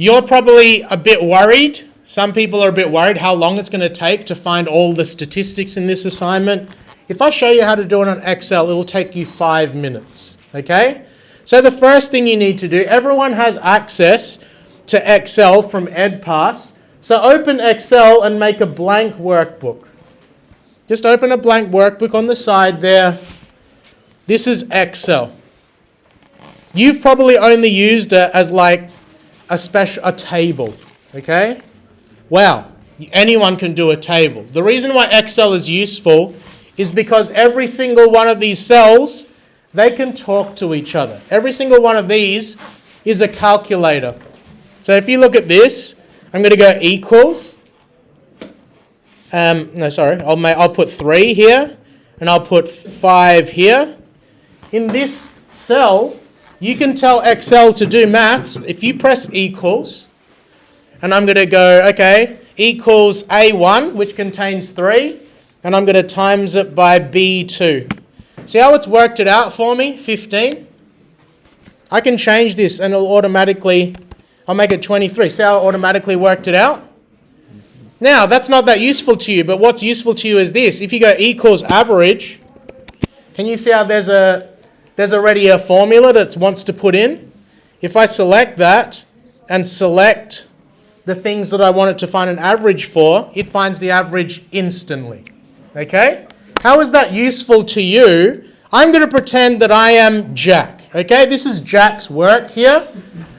You're probably a bit worried. Some people are a bit worried how long it's going to take to find all the statistics in this assignment. If I show you how to do it on Excel, it will take you 5 minutes. Okay? So the first thing you need to do, everyone has access to Excel from EdPass. So open Excel and make a blank workbook. Just open a blank workbook on the side there. This is Excel. You've probably only used it as like a table, okay? Wow, anyone can do a table. The reason why Excel is useful is because every single one of these cells, they can talk to each other. Every single one of these is a calculator. So if you look at this, I'm going to go equals. I'll put 3 here, and I'll put 5 here. In this cell, you can tell Excel to do maths. If you press equals, and I'm going to go, okay, equals A1, which contains 3, and I'm going to times it by B2. See how it's worked it out for me? 15. I can change this, and I'll make it 23. See how it automatically worked it out? Now, that's not that useful to you, but what's useful to you is this. If you go equals average, can you see how there's already a formula that it wants to put in? If I select that and select the things that I want it to find an average for, it finds the average instantly. Okay? How is that useful to you? I'm going to pretend that I am Jack. Okay? This is Jack's work here.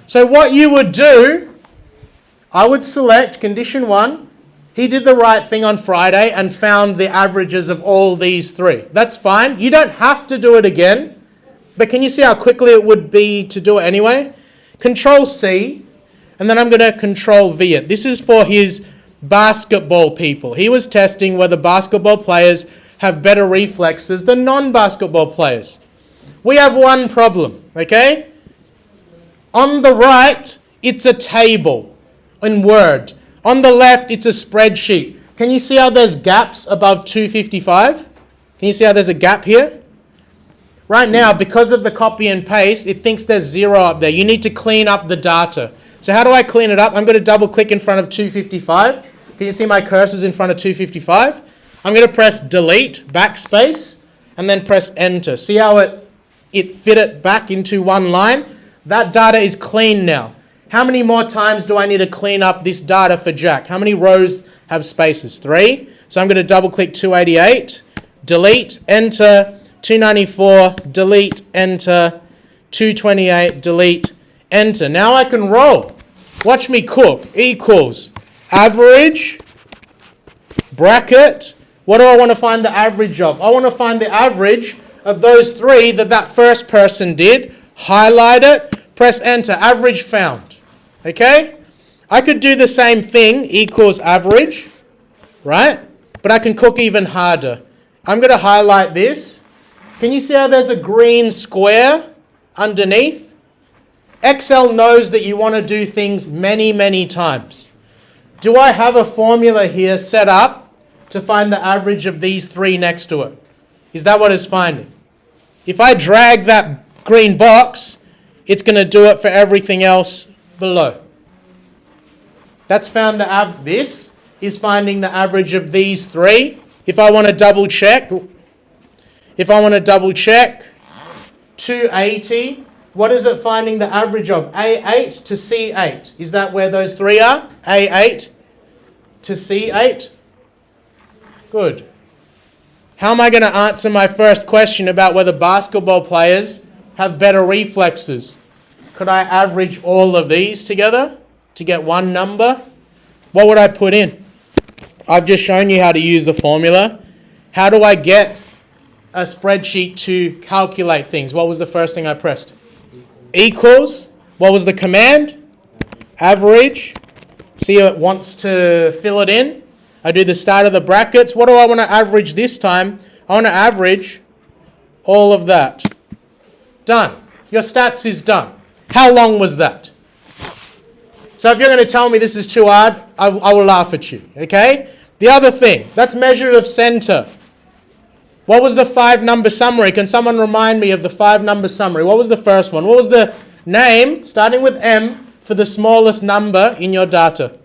So what you would do, I would select condition 1. He did the right thing on Friday and found the averages of all these 3. That's fine. You don't have to do it again. But can you see how quickly it would be to do it anyway? Control C, and then I'm going to Control V it. This is for his basketball people. He was testing whether basketball players have better reflexes than non-basketball players. We have one problem, okay? On the right, it's a table in Word. On the left, it's a spreadsheet. Can you see how there's gaps above 255? Can you see how there's a gap here? Right now, because of the copy and paste, it thinks there's 0 up there. You need to clean up the data. So how do I clean it up? I'm going to double click in front of 255. Can you see my cursor's in front of 255? I'm going to press delete, backspace, and then press enter. See how it fit it back into one line? That data is clean now. How many more times do I need to clean up this data for Jack? How many rows have spaces? 3. So I'm going to double click 288, delete, enter, 294, delete, enter, 228, delete, enter. Now I can roll. Watch me cook. Equals average, bracket. What do I want to find the average of? I want to find the average of those 3 that first person did. Highlight it, press enter, average found. Okay? I could do the same thing, equals average, right? But I can cook even harder. I'm going to highlight this. Can you see how there's a green square underneath? Excel knows that you want to do things many, many times. Do I have a formula here set up to find the average of these 3 next to it? Is that what it's finding? If I drag that green box, it's going to do it for everything else below. That's found this is finding the average of these 3. If I want to double check, 280, what is it finding the average of? A8 to C8. Is that where those 3 are? A8 to C8? Good. How am I going to answer my first question about whether basketball players have better reflexes? Could I average all of these together to get one number? What would I put in? I've just shown you how to use the formula. How do I get a spreadsheet to calculate things? What was the first thing I pressed? Equals. What was the command? Average. See, it wants to fill it in. I do the start of the brackets. What do I want to average this time? I want to average all of that. Done. Your stats is done. How long was that? So if you're going to tell me this is too hard, I will laugh at you, okay? The other thing, that's measure of center. What was the 5-number summary? Can someone remind me of the 5-number summary? What was the first one? What was the name, starting with M, for the smallest number in your data?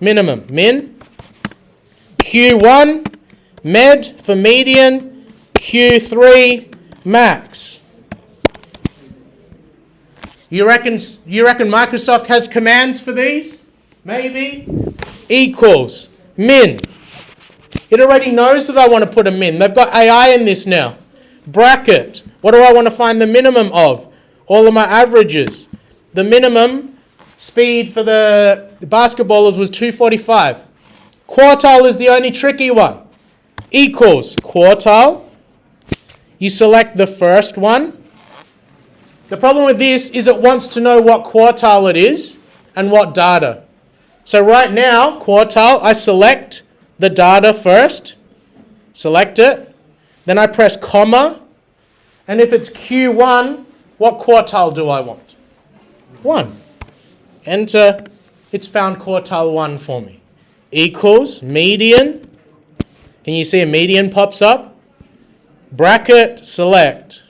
Minimum. Min. Q1, med for median. Q3, max. You reckon Microsoft has commands for these? Maybe. Equals. Min. It already knows that I want to put a min. They've got AI in this now. Bracket. What do I want to find the minimum of? All of my averages. The minimum speed for the basketballers was 245. Quartile is the only tricky one. Equals. Quartile. You select the first one. The problem with this is it wants to know what quartile it is and what data. So right now, quartile, I select the data first. Select it. Then I press comma. And if it's Q1, what quartile do I want? 1. Enter. It's found quartile 1 for me. Equals median. Can you see a median pops up? Bracket, select.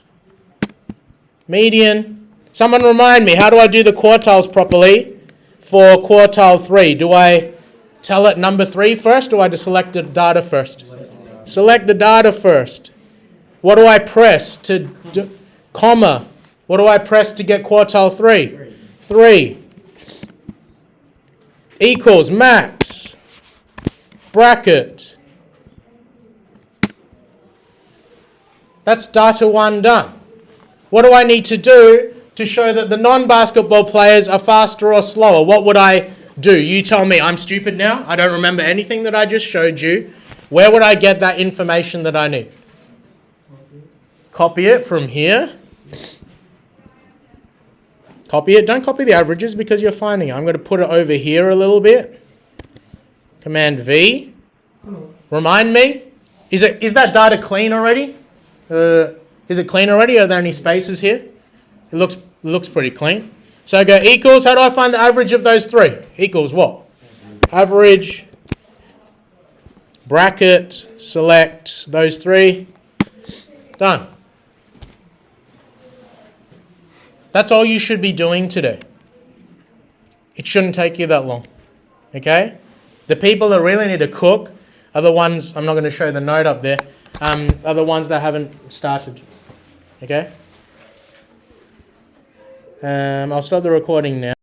Median. Someone remind me, how do I do the quartiles properly for quartile 3? Do I tell it number 3 first, or do I just select the data first? Select the data first. What do I press to comma? What do I press to get quartile 3? 3. Equals max. Bracket. That's data 1 done. What do I need to do to show that the non-basketball players are faster or slower? What would I do? You tell me. I'm stupid now. I don't remember anything that I just showed you. Where would I get that information that I need? Copy it from here. Copy it. Don't copy the averages because you're finding it. I'm going to put it over here a little bit. Command V. Remind me. Is that data clean already? Is it clean already? Are there any spaces here? It looks pretty clean. So I go equals. How do I find the average of those 3? Equals what? Average. Bracket. Select those 3. Done. That's all you should be doing today. It shouldn't take you that long. Okay? The people that really need to cook are the ones, I'm not going to show the note up there, are the ones that haven't started. Okay? I'll stop the recording now.